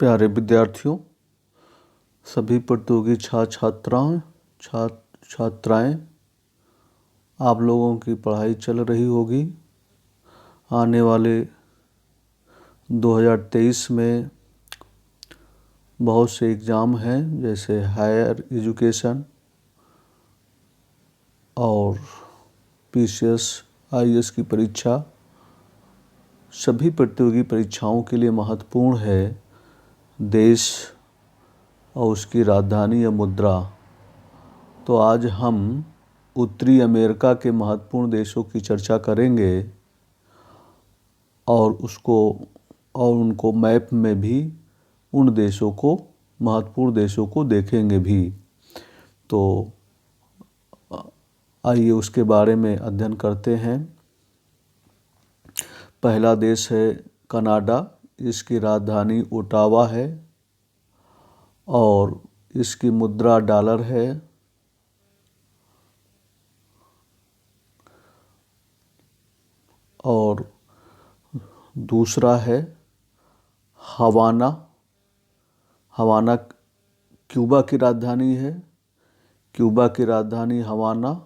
प्यारे विद्यार्थियों, सभी प्रतियोगी छात्राएं आप लोगों की पढ़ाई चल रही होगी। आने वाले 2023 में बहुत से एग्ज़ाम हैं, जैसे हायर एजुकेशन और PCS IAS की परीक्षा। सभी प्रतियोगी परीक्षाओं के लिए महत्वपूर्ण है देश और उसकी राजधानी या मुद्रा। तो आज हम उत्तरी अमेरिका के महत्वपूर्ण देशों की चर्चा करेंगे और उनको मैप में भी उन देशों को, महत्वपूर्ण देशों को देखेंगे भी। तो आइए उसके बारे में अध्ययन करते हैं। पहला देश है कनाडा। इसकी राजधानी ओटावा है और इसकी मुद्रा डॉलर है। और दूसरा है हवाना। हवाना क्यूबा की राजधानी है। क्यूबा की राजधानी हवाना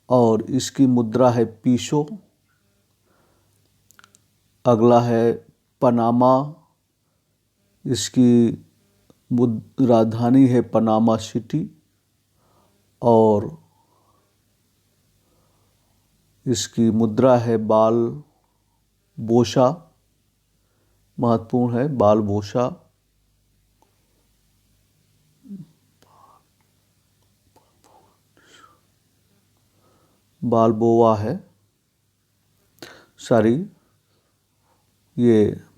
और इसकी मुद्रा है पीसो। अगला है पनामा। इसकी राजधानी है पनामा सिटी और इसकी मुद्रा है बाल बोशा। महत्वपूर्ण है बाल बोशा। बालबोआ है, ये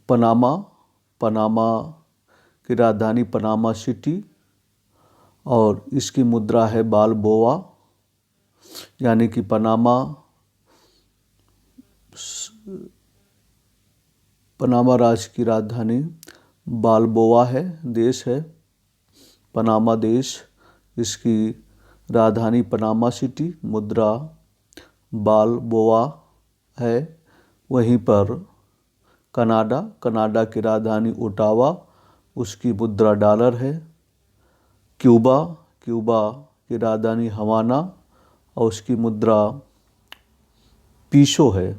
पनामा की राजधानी पनामा सिटी और इसकी मुद्रा है बालबोआ। यानी कि पनामा राज्य की राजधानी बालबोआ है, देश है पनामा देश। इसकी राजधानी पनामा सिटी, मुद्रा बालबोआ है। वहीं पर कनाडा की राजधानी ओटावा, उसकी मुद्रा डॉलर है। क्यूबा की राजधानी हवाना और उसकी मुद्रा पीसो है।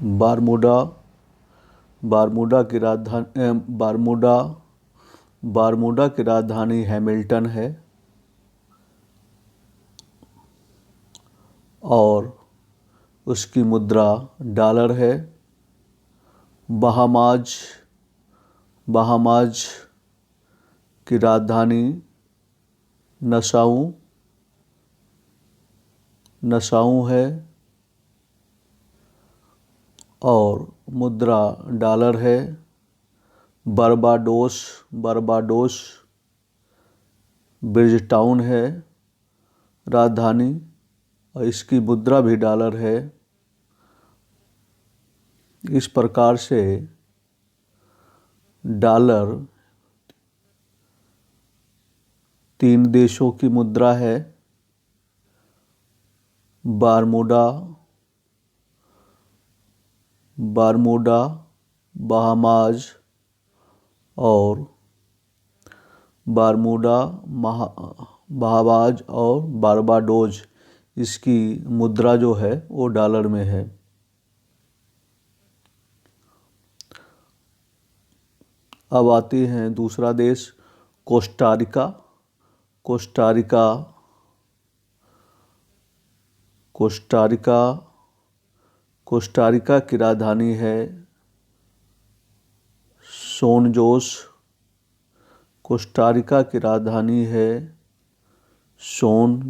बारमूडा की राजधानी हैमिल्टन है और उसकी मुद्रा डॉलर है। बहामाज की राजधानी नसाऊ है और मुद्रा डॉलर है। बरबाडोस ब्रिजटाउन है राजधानी और इसकी मुद्रा भी डॉलर है। इस प्रकार से डॉलर 3 देशों की मुद्रा है। बारमूडा, बहामाज और बारबाडोस, इसकी मुद्रा जो है वो डॉलर में है। अब आते हैं दूसरा देश कोस्टारिका। कोस्टारिका की राजधानी है सोन जोस। कोस्टारिका की राजधानी है सोन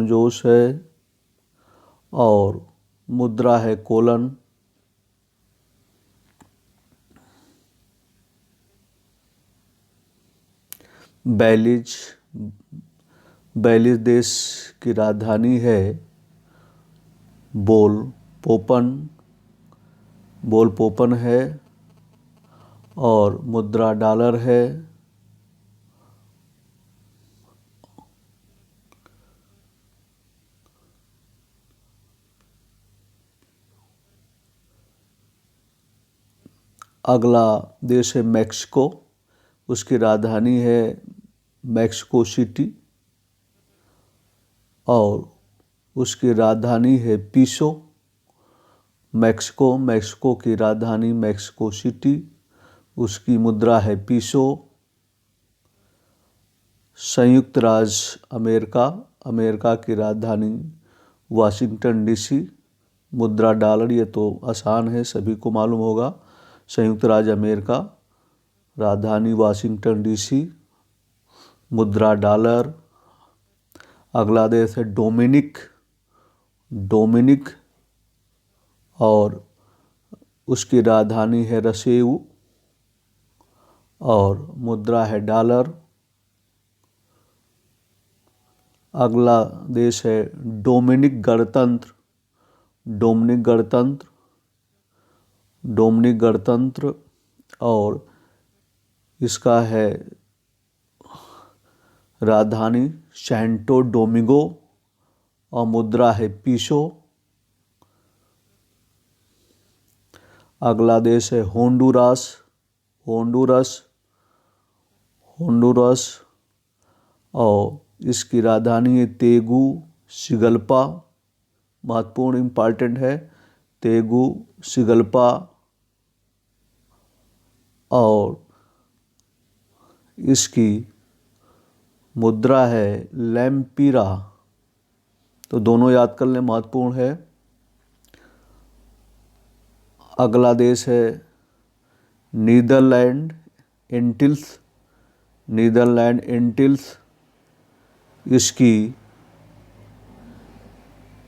जोस है और मुद्रा है कोलन। बेलीज़ देश की राजधानी है बोलपोपन है और मुद्रा डॉलर है। अगला देश है मैक्सिको, उसकी राजधानी है मैक्सिको सिटी और उसकी राजधानी है पीसो। मैक्सिको की राजधानी मैक्सिको सिटी, उसकी मुद्रा है पीसो। संयुक्त राज्य अमेरिका की राजधानी वाशिंगटन डीसी, मुद्रा डॉलर। ये तो आसान है, सभी को मालूम होगा। संयुक्त राज्य अमेरिका, राजधानी वाशिंगटन डीसी, मुद्रा डॉलर। अगला देश है डोमिनिक और उसकी राजधानी है रसेउ और मुद्रा है डॉलर। अगला देश है डोमिनिक गणतंत्र और इसका है राजधानी सैंटो डोमिंगो और मुद्रा है पीसो। अगला देश है होंडुरास और इसकी राजधानी है तेगुसिगल्पा। महत्वपूर्ण इम्पॉर्टेंट है तेगुसिगल्पा और इसकी मुद्रा है लैम्पीरा। तो दोनों याद कर लें, महत्वपूर्ण है। अगला देश है नीदरलैंड एंटिल्स।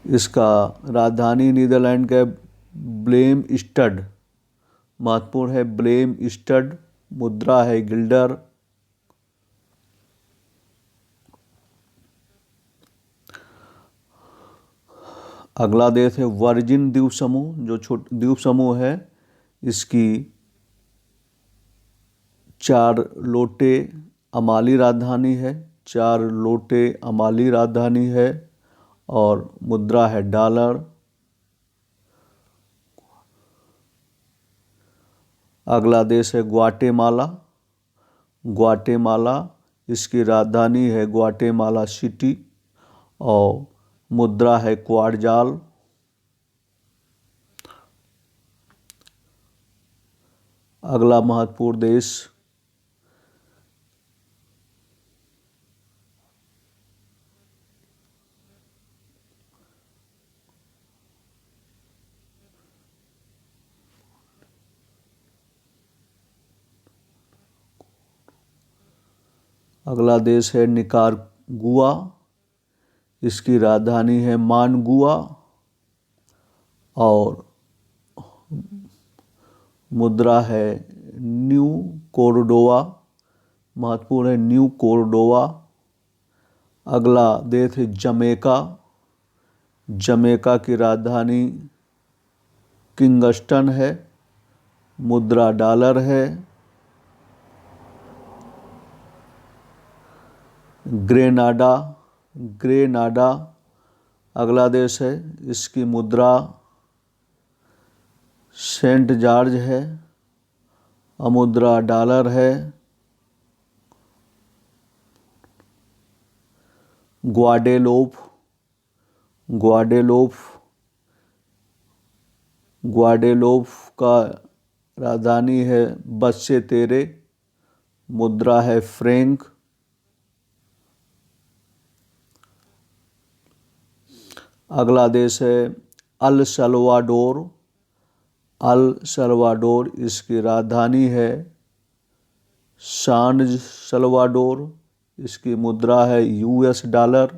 इसका राजधानी नीदरलैंड का ब्लेमस्टड, महत्वपूर्ण है ब्लेमस्टड, मुद्रा है गिल्डर। अगला देश है वर्जिन द्वीप समूह, जो द्वीप समूह है। इसकी चारलोटे अमाली राजधानी है और मुद्रा है डॉलर। अगला देश है ग्वाटेमाला, इसकी राजधानी है ग्वाटेमाला सिटी और मुद्रा है क्वार्टजाल। अगला महत्वपूर्ण देश है निकारागुआ, इसकी राजधानी है मानगुआ और मुद्रा है न्यू कोर्डोवा, महत्वपूर्ण है न्यू कोर्डोवा। अगला देश है जमैका की राजधानी किंगस्टन है, मुद्रा डॉलर है। ग्रेनाडा अगला देश है, इसकी मुद्रा सेंट जॉर्ज है और मुद्रा डॉलर है। ग्वाडेलोप का राजधानी है बस्से तेरे, मुद्रा है फ्रैंक। अगला देश है अल सल्वाडोर, इसकी राजधानी है सान सल्वाडोर, इसकी मुद्रा है यूएस डॉलर।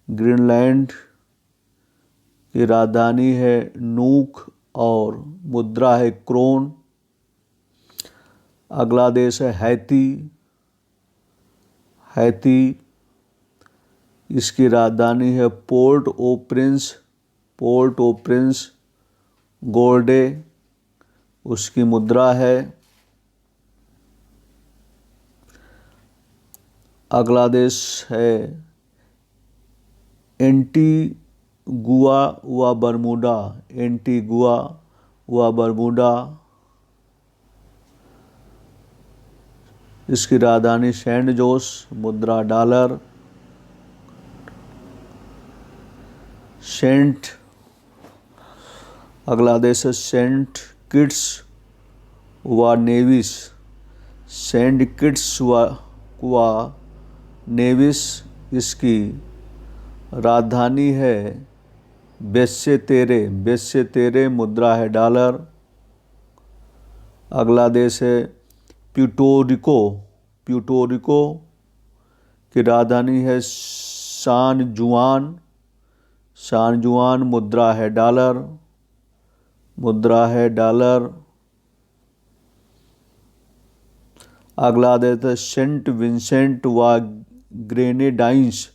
ग्रीनलैंड की राजधानी है नूक और मुद्रा है क्रोन। अगला देश है हैती। हैती, इसकी राजधानी है पोर्ट ओ प्रिंस। पोर्ट ओ प्रिंस। गोल्डे उसकी मुद्रा है। अगला देश है एंटीगुआ व बरमूडा। एंटीगुआ व बरमूडा, इसकी राजधानी सेंट जोस, मुद्रा डॉलर। सेंट अगला देश है सेंट किट्स व नेविस। सेंट किट्स व नेविस, इसकी राजधानी है बेस्से तेरे। बेस्से तेरे, मुद्रा है डॉलर। अगला देश है प्यूर्टोरिको। प्यूर्टोरिको की राजधानी है सान जुआन। सान जुआन, मुद्रा है डॉलर। मुद्रा है डॉलर। अगला देश है सेंट विंसेंट व ग्रेनेडाइंस।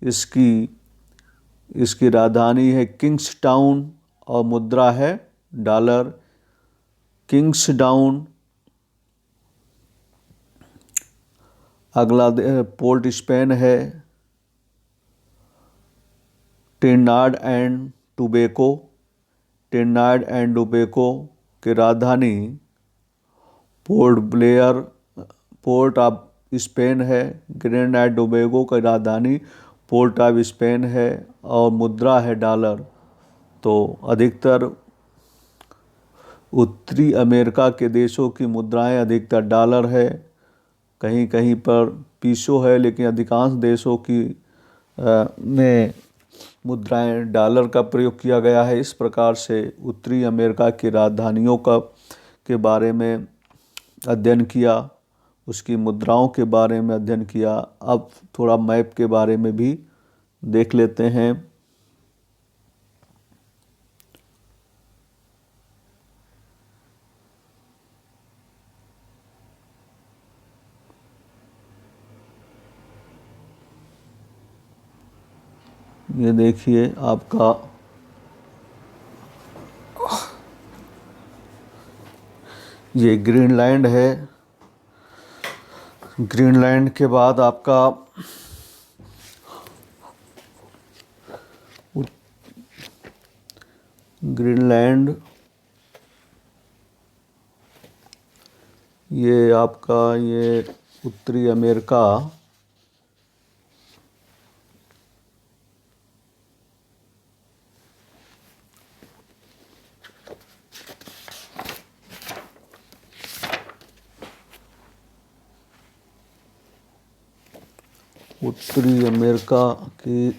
इसकी राजधानी है किंग्स टाउन और मुद्रा है डॉलर। Kings town. अगला पोर्ट स्पेन है Trinidad and Tobago. Trinidad and Tobago की राजधानी port Blair, port of Spain है। ग्रेनेड टोबैगो की राजधानी पोर्ट ऑफ स्पेन है और मुद्रा है डॉलर। तो अधिकतर उत्तरी अमेरिका के देशों की मुद्राएं अधिकतर डॉलर है। कहीं कहीं पर पीसो है, लेकिन अधिकांश देशों की में मुद्राएं डॉलर का प्रयोग किया गया है। इस प्रकार से उत्तरी अमेरिका की राजधानियों के बारे में अध्ययन किया, उसकी मुद्राओं के बारे में अध्ययन किया। अब थोड़ा मैप के बारे में भी देख लेते हैं। ये देखिए आपका ये ग्रीनलैंड है। ग्रीनलैंड के बाद आपका ग्रीनलैंड, ये आपका ये उत्तरी अमेरिका, उत्तरी अमेरिका की